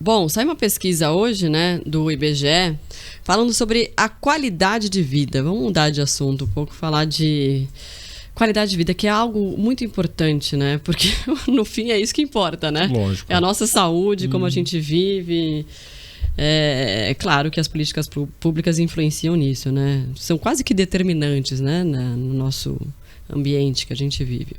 Bom, saiu uma pesquisa hoje, né, do IBGE, falando sobre a qualidade de vida. Vamos mudar de assunto um pouco, falar de qualidade de vida, que é algo muito importante, né? Porque no fim é isso que importa, né? Lógico. É a nossa saúde, como a gente vive. É claro que as políticas públicas influenciam nisso, né? São quase que determinantes, né, no nosso ambiente que a gente vive.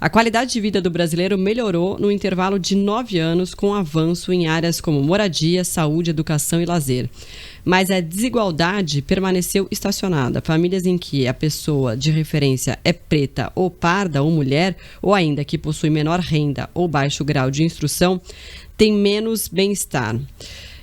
A qualidade de vida do brasileiro melhorou no intervalo de 9 anos com avanço em áreas como moradia, saúde, educação e lazer. Mas a desigualdade permaneceu estacionada. Famílias em que a pessoa de referência é preta ou parda ou mulher, ou ainda que possui menor renda ou baixo grau de instrução, têm menos bem-estar.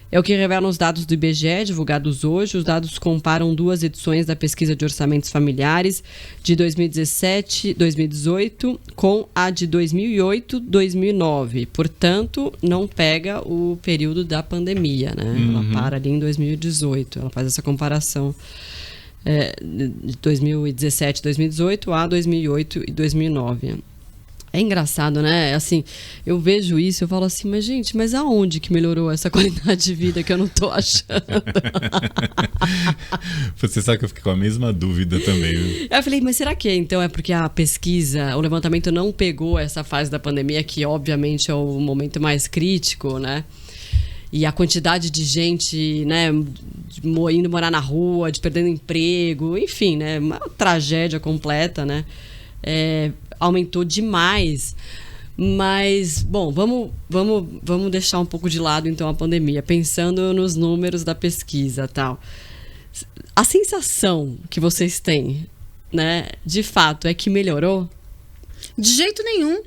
É o que revelam os dados do IBGE, divulgados hoje. Os dados comparam 2 edições da pesquisa de orçamentos familiares de 2017-2018 com a de 2008-2009. Portanto, não pega o período da pandemia, né? Ela para ali em 2018. Ela faz essa comparação de 2017-2018 a 2008 e 2009. É engraçado, né? Assim, eu vejo isso, eu falo assim, mas aonde que melhorou essa qualidade de vida que eu não tô achando? Você sabe que eu fiquei com a mesma dúvida também. Viu? Eu falei, mas será que então é porque a pesquisa, o levantamento não pegou essa fase da pandemia, que obviamente é o momento mais crítico, né? E a quantidade de gente, né, indo morar na rua, de perdendo emprego, enfim, né? Uma tragédia completa, né? Aumentou demais, mas, bom, vamos deixar um pouco de lado, então, a pandemia, pensando nos números da pesquisa, tal. A sensação que vocês têm, né, de fato, é que melhorou? De jeito nenhum.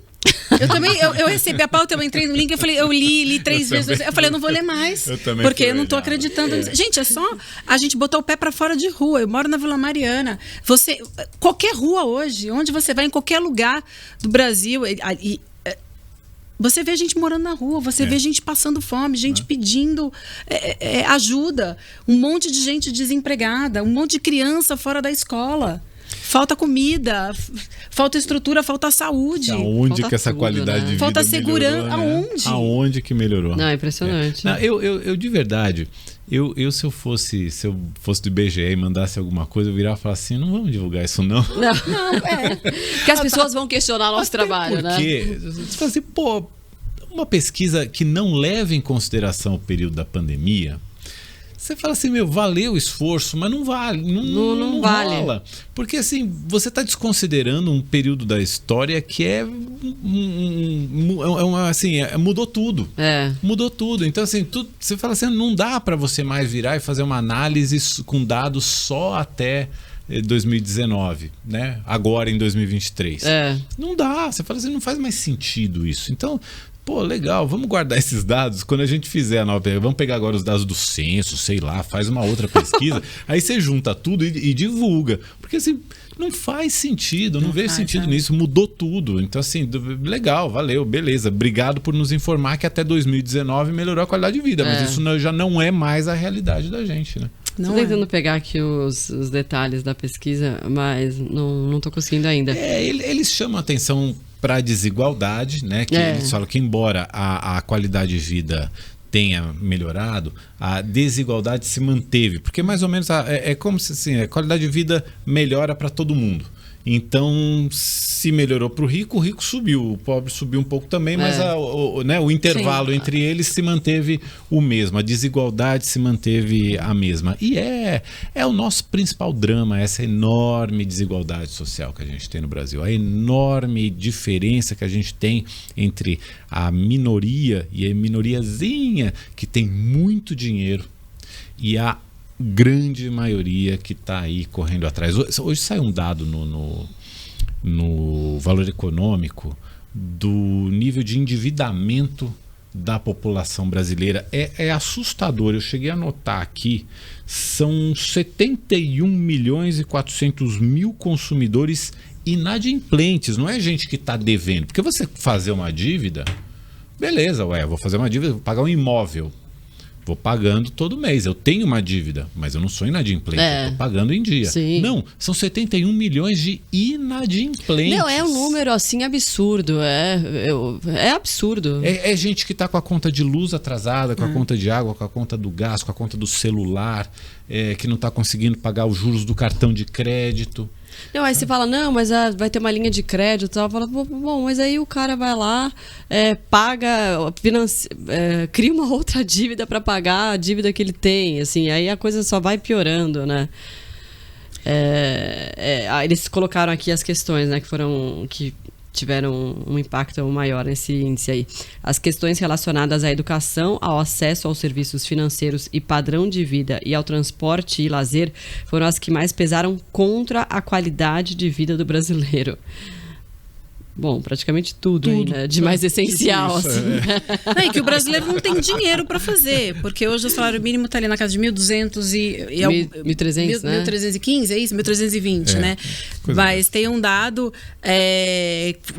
Eu também, eu recebi a pauta, eu entrei no link, eu li 3 vezes, eu falei, eu não vou ler mais, porque eu não tô acreditando nisso. Gente, é só a gente botar o pé pra fora de rua. Eu moro na Vila Mariana. Qualquer rua hoje, onde você vai, em qualquer lugar do Brasil, você vê gente morando na rua, você vê gente passando fome, gente pedindo ajuda, um monte de gente desempregada, um monte de criança fora da escola. Falta comida, falta estrutura, falta saúde. Aonde falta que essa tudo, qualidade né? de vida falta melhorou, segurança, né? Aonde que melhorou? Não, é impressionante. Não, eu de verdade, se eu fosse do IBGE e mandasse alguma coisa, eu virava e falasse assim, não vamos divulgar isso não. Não, porque as pessoas vão questionar nosso trabalho, né? Porque você fala assim, uma pesquisa que não leva em consideração o período da pandemia, você fala assim, valeu o esforço, mas não vale, não vale. rola. Porque assim, você está desconsiderando um período da história que mudou tudo. Mudou tudo. Então assim, você fala assim, não dá para você mais virar e fazer uma análise com dados só até 2019, né? Agora em 2023. Não dá, você fala assim, não faz mais sentido isso. Então, legal, vamos guardar esses dados quando a gente fizer a nova pesquisa. Vamos pegar agora os dados do censo, sei lá, faz uma outra pesquisa, aí você junta tudo e divulga. Porque assim, não faz sentido, não vejo sentido nisso, mudou tudo. Então assim, legal, valeu, beleza, obrigado por nos informar que até 2019 melhorou a qualidade de vida, mas isso já não é mais a realidade da gente, né? Estou tentando pegar aqui os detalhes da pesquisa, mas não estou conseguindo ainda. Eles chamam a atenção para a desigualdade, né? Que eles falam que embora a qualidade de vida tenha melhorado, a desigualdade se manteve, porque mais ou menos é como se assim, a qualidade de vida melhora para todo mundo. Então, se melhorou para o rico subiu, o pobre subiu um pouco também, mas o intervalo entre eles se manteve o mesmo, a desigualdade se manteve a mesma. E é o nosso principal drama, essa enorme desigualdade social que a gente tem no Brasil, a enorme diferença que a gente tem entre a minoria e a minoriazinha que tem muito dinheiro e a grande maioria que está aí correndo atrás. Hoje sai um dado no Valor Econômico do nível de endividamento da população brasileira. É assustador. Eu cheguei a anotar aqui, são 71.400.000 consumidores inadimplentes. Não é gente que está devendo. Porque você fazer uma dívida, beleza, vou fazer uma dívida, vou pagar um imóvel. vou pagando todo mês. Eu tenho uma dívida, mas eu não sou inadimplente, eu tô pagando em dia. Sim. Não, são 71 milhões de inadimplentes. Não, é um número assim absurdo, é absurdo. É gente que está com a conta de luz atrasada, com a conta de água, com a conta do gás, com a conta do celular, que não está conseguindo pagar os juros do cartão de crédito. Não, aí você fala, não, mas vai ter uma linha de crédito e tal. Fala, bom, mas aí o cara vai lá, paga, cria uma outra dívida para pagar a dívida que ele tem, assim, aí a coisa só vai piorando, né? Eles colocaram aqui as questões, né, que tiveram um impacto maior nesse índice aí. As questões relacionadas à educação, ao acesso aos serviços financeiros e padrão de vida e ao transporte e lazer foram as que mais pesaram contra a qualidade de vida do brasileiro. Bom, praticamente tudo aí, né? De mais essencial, isso, assim. E que o brasileiro não tem dinheiro para fazer, porque hoje o salário mínimo está ali na casa de 1.200 e 1.300, né? 1.315, é isso? 1.320, né? Mas tem um dado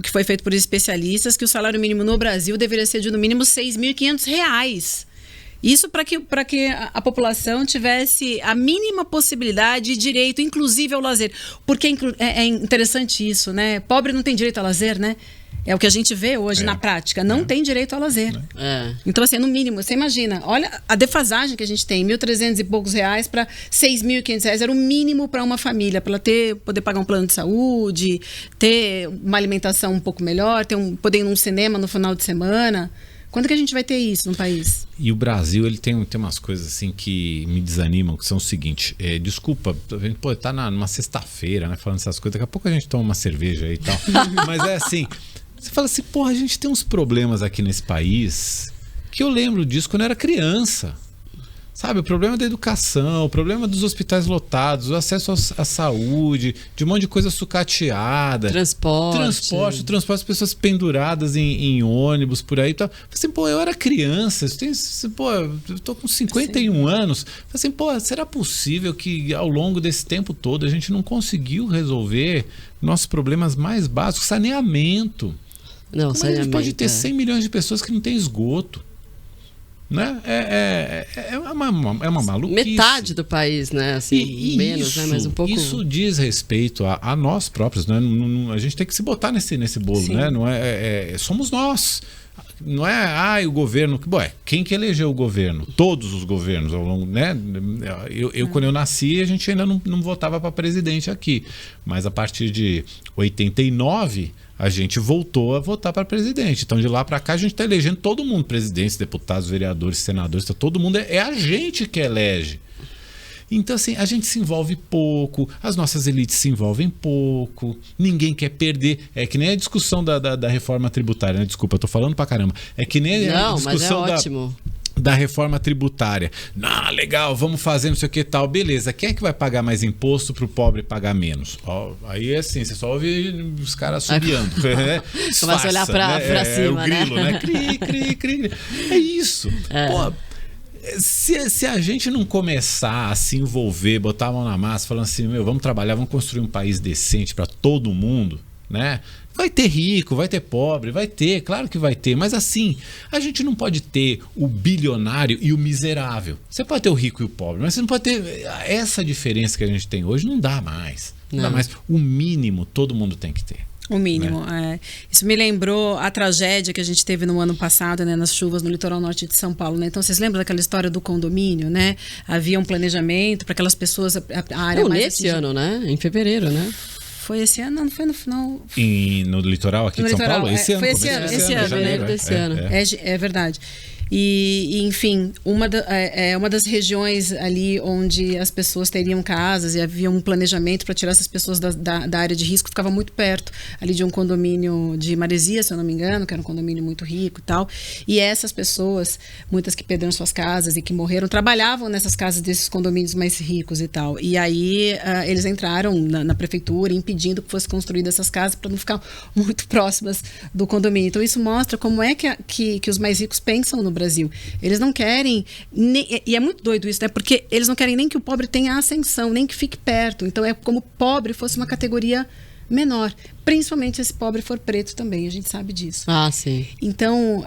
que foi feito por especialistas que o salário mínimo no Brasil deveria ser de no mínimo R$6.500. Isso para que a população tivesse a mínima possibilidade e direito, inclusive ao lazer. Porque é interessante isso, né? Pobre não tem direito a lazer, né? É o que a gente vê hoje na prática. Não tem direito ao lazer. Então, assim, no mínimo, você imagina, olha a defasagem que a gente tem, R$1.300 e poucos para R$6.500. Era o mínimo para uma família, para ela poder pagar um plano de saúde, ter uma alimentação um pouco melhor, poder ir num cinema no final de semana. Quando que a gente vai ter isso no país? E o Brasil, ele tem umas coisas assim que me desanimam, que são o seguinte, desculpa, a gente tá numa sexta-feira, né, falando essas coisas, daqui a pouco a gente toma uma cerveja aí e tal, mas é assim, você fala assim, porra, a gente tem uns problemas aqui nesse país, que eu lembro disso quando eu era criança. Sabe, o problema da educação, o problema dos hospitais lotados, o acesso à saúde, de um monte de coisa sucateada. Transporte, as pessoas penduradas em ônibus, por aí e tal. Assim, pô, eu era criança, eu tô com 51 anos. Assim, pô, será possível que ao longo desse tempo todo a gente não conseguiu resolver nossos problemas mais básicos? Saneamento. Não, Como a gente pode ter 100 milhões de pessoas que não têm esgoto? Né? É uma maluquice. Metade do país, né? Assim, menos, né? Mas um pouco. Isso diz respeito a nós próprios, né? A gente tem que se botar nesse bolo, sim, né? Não somos nós. Não é o governo. Bom, quem que elegeu o governo? Todos os governos ao longo, né? Quando eu nasci, a gente ainda não votava para presidente aqui. Mas a partir de 89, a gente voltou a votar para presidente. Então, de lá para cá, a gente está elegendo todo mundo, presidentes, deputados, vereadores, senadores, todo mundo é a gente que elege. Então, assim, a gente se envolve pouco, as nossas elites se envolvem pouco, ninguém quer perder. É que nem a discussão da reforma tributária, né? Desculpa, eu tô falando pra caramba. É que nem a discussão mas é ótimo. Da reforma tributária. Legal, vamos fazer não sei o que tal. Beleza, quem é que vai pagar mais imposto para o pobre pagar menos? Aí é assim, você só ouve os caras subiando. Começa a olhar para cima, o grilo, né? Cri. É isso. Pô, se a gente não começar a se envolver, botar a mão na massa, falando assim, vamos trabalhar, vamos construir um país decente para todo mundo, né? Vai ter rico, vai ter pobre, vai ter, claro que vai ter, mas assim, a gente não pode ter o bilionário e o miserável. Você pode ter o rico e o pobre, mas você não pode ter essa diferença que a gente tem hoje, não dá mais. Não dá mais. O mínimo todo mundo tem que ter. O mínimo, Isso me lembrou a tragédia que a gente teve no ano passado, né, nas chuvas no litoral norte de São Paulo, né? Então, vocês lembram daquela história do condomínio, né? Havia um planejamento para aquelas pessoas, a área mais nesse ano, né? Em fevereiro, né? Foi esse ano? Não foi no final? No litoral aqui de São Paulo? Esse ano. Foi esse ano, janeiro desse ano. É verdade. E enfim, uma das regiões ali onde as pessoas teriam casas e havia um planejamento para tirar essas pessoas da área de risco, ficava muito perto ali de um condomínio de Maresia, se eu não me engano, que era um condomínio muito rico e tal. E essas pessoas, muitas que perderam suas casas e que morreram, trabalhavam nessas casas desses condomínios mais ricos e tal. E aí eles entraram na prefeitura impedindo que fossem construídas essas casas para não ficar muito próximas do condomínio. Então isso mostra como é que os mais ricos pensam no Brasil. Eles não querem, e é muito doido isso, né? Porque eles não querem nem que o pobre tenha ascensão, nem que fique perto. Então é como o pobre fosse uma categoria menor. principalmente se esse pobre for preto também, a gente sabe disso. Ah, sim. Então,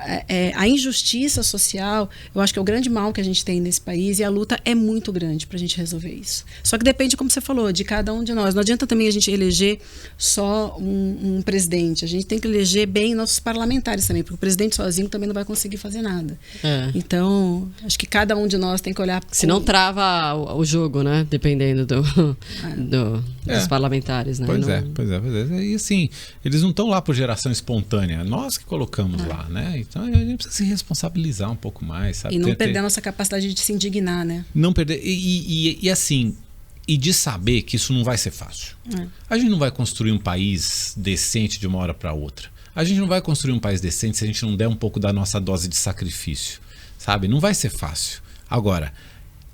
a injustiça social, eu acho que é o grande mal que a gente tem nesse país, e a luta é muito grande para a gente resolver isso. Só que depende, como você falou, de cada um de nós. Não adianta também a gente eleger só um presidente, a gente tem que eleger bem nossos parlamentares também, porque o presidente sozinho também não vai conseguir fazer nada. Então, acho que cada um de nós tem que olhar... Se não trava o jogo, né? Dependendo dos parlamentares, né? Pois é. E assim, eles não estão lá por geração espontânea, nós que colocamos lá, né? Então a gente precisa se responsabilizar um pouco mais, sabe? E não perder a nossa capacidade de se indignar, né? Não perder. E assim, e de saber que isso não vai ser fácil. A gente não vai construir um país decente de uma hora para outra. A gente não vai construir um país decente se a gente não der um pouco da nossa dose de sacrifício, sabe? Não vai ser fácil. Agora,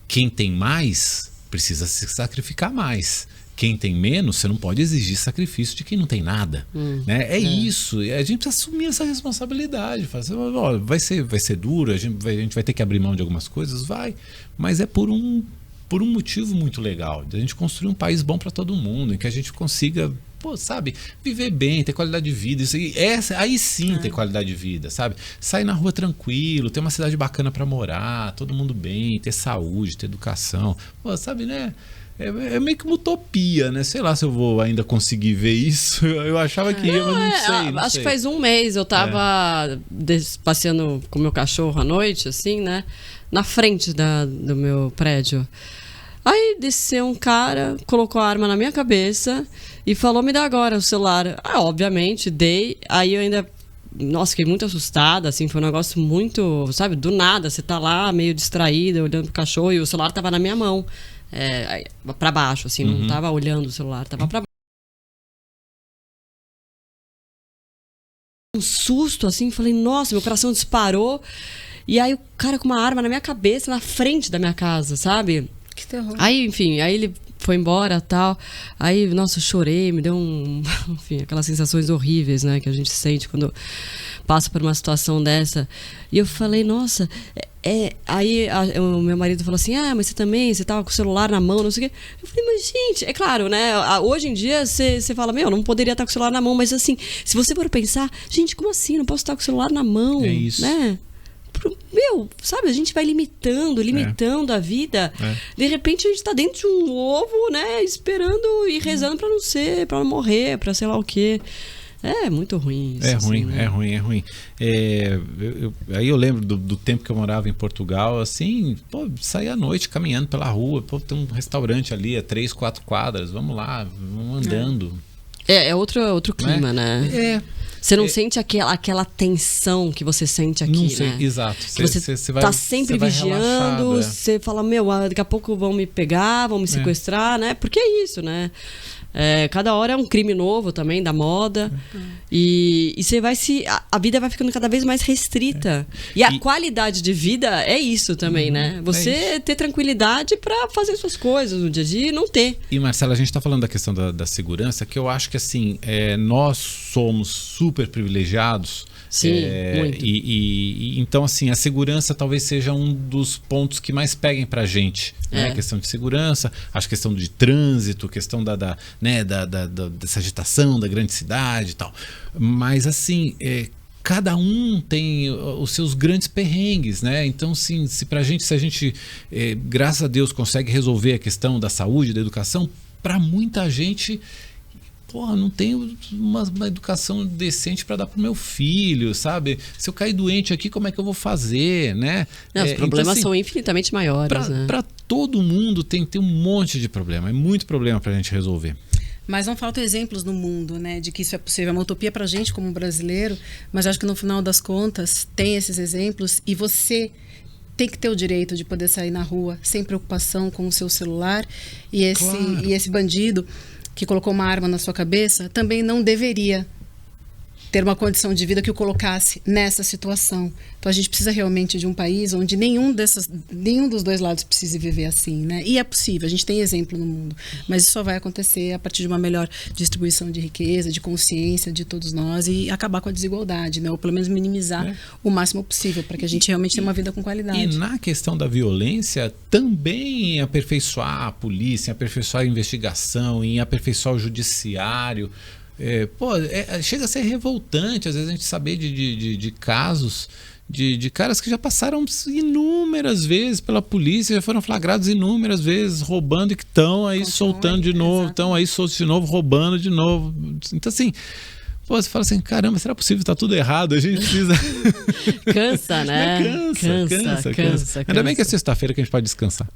quem tem mais precisa se sacrificar mais. Quem tem menos, você não pode exigir sacrifício de quem não tem nada. Né? Isso. A gente precisa assumir essa responsabilidade. Fazer, vai ser duro, a gente vai ter que abrir mão de algumas coisas? Vai. Mas é por um motivo muito legal. De a gente construir um país bom para todo mundo, em que a gente consiga, sabe, viver bem, ter qualidade de vida. Aí sim ter qualidade de vida, sabe? Sair na rua tranquilo, ter uma cidade bacana para morar, todo mundo bem, ter saúde, ter educação. Sabe, né? É meio que uma utopia, né? Sei lá se eu vou ainda conseguir ver isso. Eu achava que ia, mas não sei. Acho que faz um mês eu tava passeando com meu cachorro à noite, assim, né? Na frente do meu prédio. Aí desceu um cara, colocou a arma na minha cabeça e falou, me dá agora o celular. Obviamente, dei. Aí eu ainda... Nossa, fiquei muito assustada, assim, foi um negócio muito... Sabe, do nada, você tá lá meio distraída, olhando pro cachorro e o celular tava na minha mão. Pra baixo, assim, não tava olhando o celular, tava pra baixo. Um susto, assim, falei, nossa, meu coração disparou. E aí o cara com uma arma na minha cabeça, na frente da minha casa, sabe? Que terror. Aí, enfim, aí ele foi embora e tal. Aí, nossa, eu chorei, me deu enfim, aquelas sensações horríveis, né, que a gente sente quando passa por uma situação dessa. E eu falei, nossa... Aí o meu marido falou assim, mas você tava com o celular na mão, não sei o quê. Eu falei, mas gente, é claro, né? Hoje em dia você fala, não poderia estar com o celular na mão, mas assim, se você for pensar, gente, como assim? Não posso estar com o celular na mão, isso. Né? Sabe, a gente vai limitando a vida. De repente a gente tá dentro de um ovo, né? Esperando e rezando pra não morrer, pra sei lá o quê. É muito ruim isso. É ruim. Aí eu lembro do tempo que eu morava em Portugal, assim, saía à noite caminhando pela rua, tem um restaurante ali a 3, 4 quadras, vamos lá, vamos andando. É outro clima, né? Você não sente aquela tensão que você sente aqui, não sei, né? Exato. Você tá sempre vigiando, você fala, daqui a pouco vão me pegar, vão me sequestrar, né? Porque é isso, né? Cada hora é um crime novo também, da moda. E você vai a vida vai ficando cada vez mais restrita. E a qualidade de vida é isso também, né? Você ter tranquilidade para fazer suas coisas no dia a dia e não ter. E Marcela, a gente tá falando da questão da segurança, que eu acho que assim, nós somos super privilegiados. Sim, muito. Então, assim, a segurança talvez seja um dos pontos que mais peguem pra gente. Né? A questão de segurança, a questão de trânsito, questão dessa agitação da grande cidade e tal. Mas, assim, cada um tem os seus grandes perrengues, né? Então, sim, se a gente, graças a Deus, consegue resolver a questão da saúde, da educação, para muita gente... não tenho uma educação decente para dar pro meu filho, sabe? Se eu cair doente aqui, como é que eu vou fazer, né? Os problemas então, assim, são infinitamente maiores, né? Para todo mundo tem um monte de problema, é muito problema pra gente resolver. Mas não faltam exemplos no mundo, né, de que isso é possível. É uma utopia pra gente como brasileiro, mas acho que no final das contas tem esses exemplos e você tem que ter o direito de poder sair na rua sem preocupação com o seu celular e esse bandido que colocou uma arma na sua cabeça, também não deveria ter uma condição de vida que o colocasse nessa situação. Então a gente precisa realmente de um país onde nenhum dos dois lados precise viver assim, né? E é possível, a gente tem exemplo no mundo, mas isso só vai acontecer a partir de uma melhor distribuição de riqueza, de consciência de todos nós e acabar com a desigualdade, né? Ou pelo menos minimizar o máximo possível para que a gente realmente tenha uma vida com qualidade. E na questão da violência, também aperfeiçoar a polícia, aperfeiçoar a investigação, em aperfeiçoar o judiciário. chega a ser revoltante, às vezes, a gente saber de casos de caras que já passaram inúmeras vezes pela polícia, já foram flagrados inúmeras vezes roubando e que estão aí soltando de novo, estão aí soltos de novo, roubando de novo. Então, assim, você fala assim, caramba, será possível? Tá tudo errado, a gente precisa... Cansa, né? Cansa. Ainda bem que é sexta-feira que a gente pode descansar.